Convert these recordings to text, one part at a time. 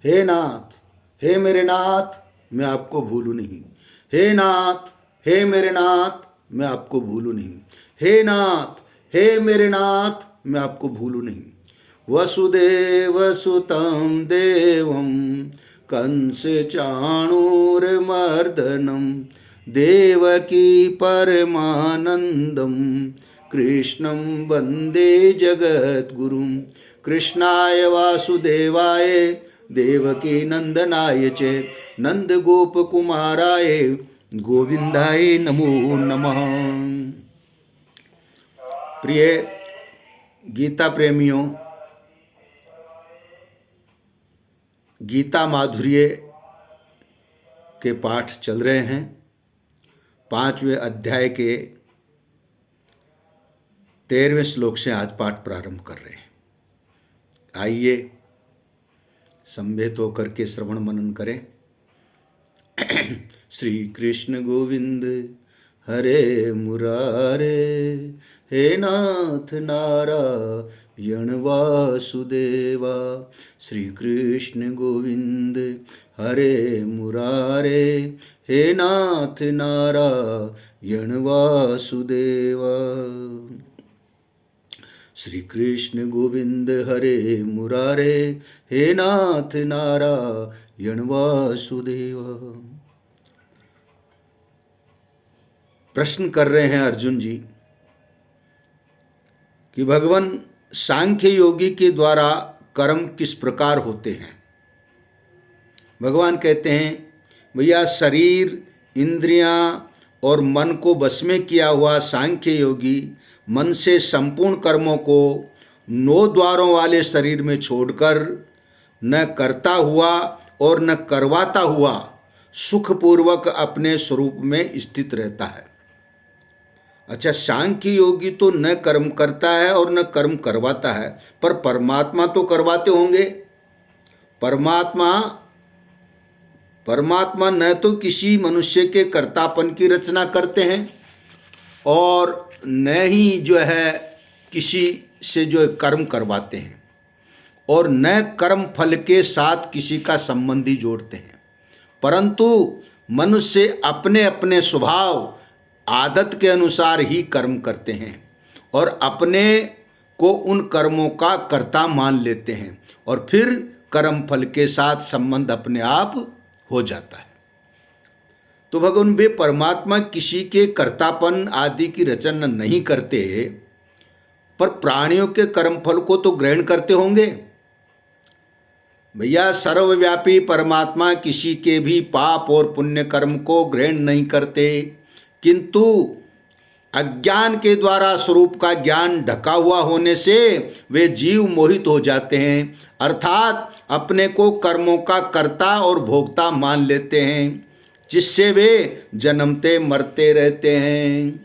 हे नाथ, हे मेरे नाथ, मैं आपको भूलूं नहीं। हे नाथ, हे मेरे नाथ, मैं आपको भूलूं नहीं। हे नाथ, हे मेरे नाथ, मैं आपको भूलूं नहीं। वसुदेव सुतं देवं कंस चाणूरमर्दनं देवकी परमानंदं कृष्णं वंदे जगद्गुरुं। कृष्णाय वासुदेवाय देवकी नंदनाय च नंदगोपकुमाराय गोविंदाय नमो नमः। प्रिय गीता प्रेमियों, गीता माधुर्य के पाठ चल रहे हैं। 5वें अध्याय के 13वें श्लोक से आज पाठ प्रारंभ कर रहे हैं। आइए सम्मिलित होकर के श्रवण मनन करें। श्री कृष्ण गोविंद हरे मुरारे, हे नाथ नारायण वासुदेवा। श्री कृष्ण गोविंद हरे मुरारे, हे नाथ नारायण वासुदेवा। श्री कृष्ण गोविंद हरे मुरारे, हे नाथ नारायण वासुदेवा। प्रश्न कर रहे हैं अर्जुन जी कि भगवान सांख्य योगी के द्वारा कर्म किस प्रकार होते हैं। भगवान कहते हैं, भैया शरीर, इंद्रियां और मन को वश में किया हुआ सांख्य योगी मन से संपूर्ण कर्मों को 9 द्वारों वाले शरीर में छोड़कर न करता हुआ और न करवाता हुआ सुखपूर्वक अपने स्वरूप में स्थित रहता है। अच्छा, सांख्य योगी तो न कर्म करता है और न कर्म करवाता है, पर परमात्मा तो करवाते होंगे। परमात्मा न तो किसी मनुष्य के कर्तापन की रचना करते हैं और न ही जो है किसी से जो कर्म करवाते हैं, और न कर्म फल के साथ किसी का संबंधी जोड़ते हैं, परंतु मनुष्य अपने अपने स्वभाव आदत के अनुसार ही कर्म करते हैं और अपने को उन कर्मों का कर्ता मान लेते हैं और फिर कर्म फल के साथ संबंध अपने आप हो जाता है। तो भगवान वे परमात्मा किसी के कर्तापन आदि की रचना नहीं करते, पर प्राणियों के कर्म फल को तो ग्रहण करते होंगे। भैया सर्वव्यापी परमात्मा किसी के भी पाप और पुण्य कर्म को ग्रहण नहीं करते, किंतु अज्ञान के द्वारा स्वरूप का ज्ञान ढका हुआ होने से वे जीव मोहित हो जाते हैं, अर्थात अपने को कर्मों का कर्ता और भोक्ता मान लेते हैं, जिससे वे जन्मते मरते रहते हैं।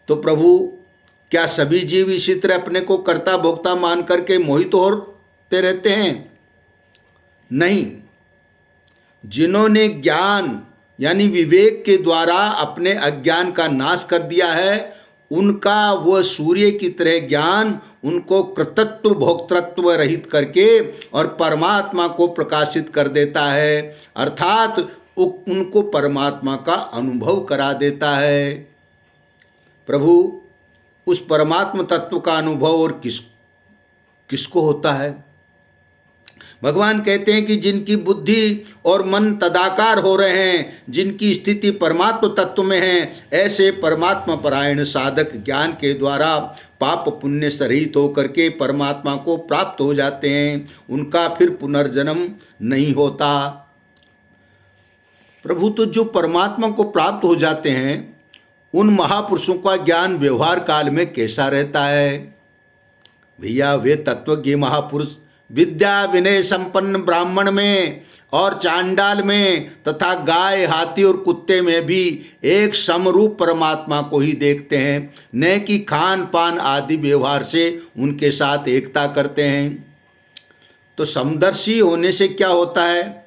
तो प्रभु, क्या सभी जीव इसी तरह अपने को कर्ता भोक्ता मान करके मोहित होते रहते हैं? नहीं। जिन्होंने ज्ञान यानी विवेक के द्वारा अपने अज्ञान का नाश कर दिया है, उनका वह सूर्य की तरह ज्ञान उनको कृतत्व भोक्तृत्व रहित करके और परमात्मा को प्रकाशित कर देता है, अर्थात उनको परमात्मा का अनुभव करा देता है। प्रभु, उस परमात्मा तत्व का अनुभव और किसको होता है? भगवान कहते हैं कि जिनकी बुद्धि और मन तदाकार हो रहे हैं, जिनकी स्थिति परमात्मा तत्व में है, ऐसे परमात्मा परायण साधक ज्ञान के द्वारा पाप पुण्य से रहित होकर के परमात्मा को प्राप्त हो जाते हैं। उनका फिर पुनर्जन्म नहीं होता। प्रभु, तो जो परमात्मा को प्राप्त हो जाते हैं, उन महापुरुषों का ज्ञान व्यवहार काल में कैसा रहता है? भैया, वे तत्वज्ञ महापुरुष विद्या विनय संपन्न ब्राह्मण में और चांडाल में तथा गाय, हाथी और कुत्ते में भी एक समरूप परमात्मा को ही देखते हैं, न कि खान पान आदि व्यवहार से उनके साथ एकता करते हैं। तो समदर्शी होने से क्या होता है?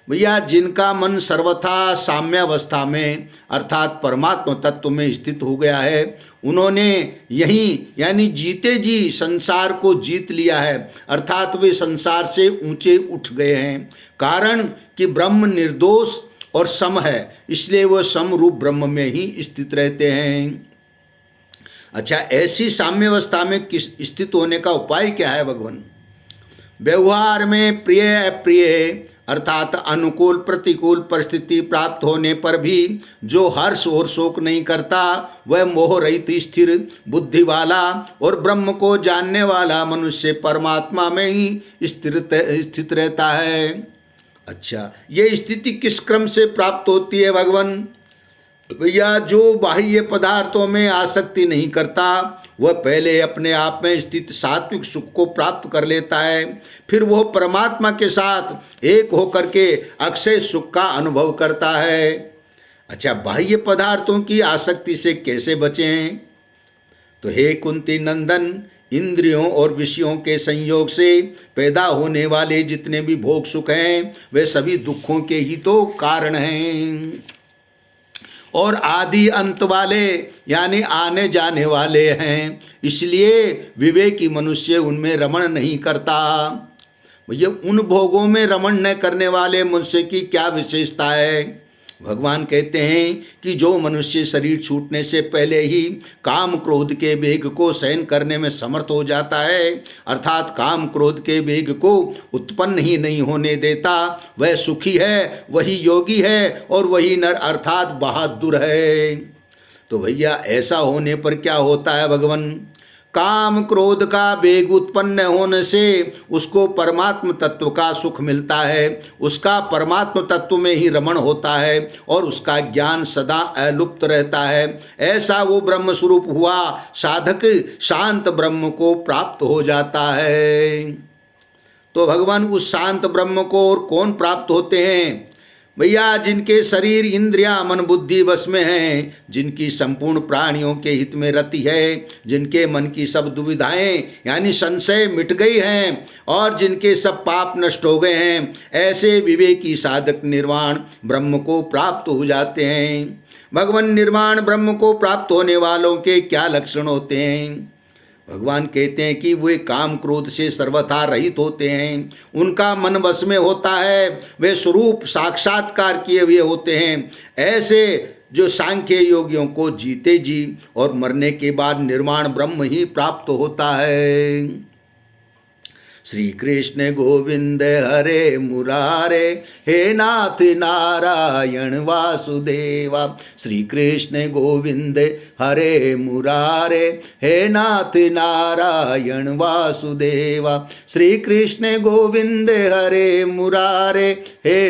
भैया जिनका मन सर्वथा साम्यावस्था में अर्थात परमात्मा तत्व में स्थित हो गया है, उन्होंने यही यानी जीते जी संसार को जीत लिया है, अर्थात वे संसार से ऊंचे उठ गए हैं। कारण कि ब्रह्म निर्दोष और सम है, इसलिए वह सम रूप ब्रह्म में ही स्थित रहते हैं। अच्छा, ऐसी साम्यावस्था में किस स्थित होने का उपाय क्या है भगवान? व्यवहार में प्रिय अप्रिय अर्थात अनुकूल प्रतिकूल परिस्थिति प्राप्त होने पर भी जो हर्ष और शोक नहीं करता, वह मोह रहित स्थिर बुद्धि वाला और ब्रह्म को जानने वाला मनुष्य परमात्मा में ही स्थित रहता है। अच्छा, ये स्थिति किस क्रम से प्राप्त होती है भगवान? भैया जो बाह्य पदार्थों में आसक्ति नहीं करता, वह पहले अपने आप में स्थित सात्विक सुख को प्राप्त कर लेता है, फिर वह परमात्मा के साथ एक होकर के अक्षय सुख का अनुभव करता है। अच्छा, बाह्य पदार्थों की आसक्ति से कैसे बचें? तो हे कुंती नंदन, इंद्रियों और विषयों के संयोग से पैदा होने वाले जितने भी भोग सुख हैं, वे सभी दुखों के ही तो कारण हैं और आदि अंत वाले यानी आने जाने वाले हैं, इसलिए विवेकी मनुष्य उनमें रमण नहीं करता। भैया उन भोगों में रमण न करने वाले मनुष्य की क्या विशेषता है? भगवान कहते हैं कि जो मनुष्य शरीर छूटने से पहले ही काम क्रोध के वेग को सहन करने में समर्थ हो जाता है, अर्थात काम क्रोध के वेग को उत्पन्न ही नहीं होने देता, वह सुखी है, वही योगी है और वही नर अर्थात बहादुर है। तो भैया ऐसा होने पर क्या होता है भगवान? काम क्रोध का वेग उत्पन्न होने से उसको परमात्म तत्व का सुख मिलता है, उसका परमात्म तत्व में ही रमण होता है और उसका ज्ञान सदा अलुप्त रहता है। ऐसा वो ब्रह्म स्वरूप हुआ साधक शांत ब्रह्म को प्राप्त हो जाता है। तो भगवान उस शांत ब्रह्म को और कौन प्राप्त होते हैं? भैया जिनके शरीर इंद्रिया मन बुद्धि वश में हैं, जिनकी संपूर्ण प्राणियों के हित में रति है, जिनके मन की सब दुविधाएं यानी संशय मिट गई हैं और जिनके सब पाप नष्ट हो गए हैं, ऐसे विवेकी साधक निर्वाण ब्रह्म को प्राप्त हो जाते हैं। भगवान निर्वाण ब्रह्म को प्राप्त होने वालों के क्या लक्षण होते हैं? भगवान कहते हैं कि वे काम क्रोध से सर्वथा रहित होते हैं, उनका मन वश में होता है, वे स्वरूप साक्षात्कार किए हुए होते हैं। ऐसे जो सांख्य योगियों को जीते जी और मरने के बाद निर्वाण ब्रह्म ही प्राप्त होता है। श्री कृष्ण गोविंद हरे मुरारे, हे नाथ नारायण वासुदेवा। श्री कृष्ण गोविंद हरे मुरारे, हे नाथ नारायण वासुदेवा। श्री कृष्ण गोविंद हरे मुरारे, हे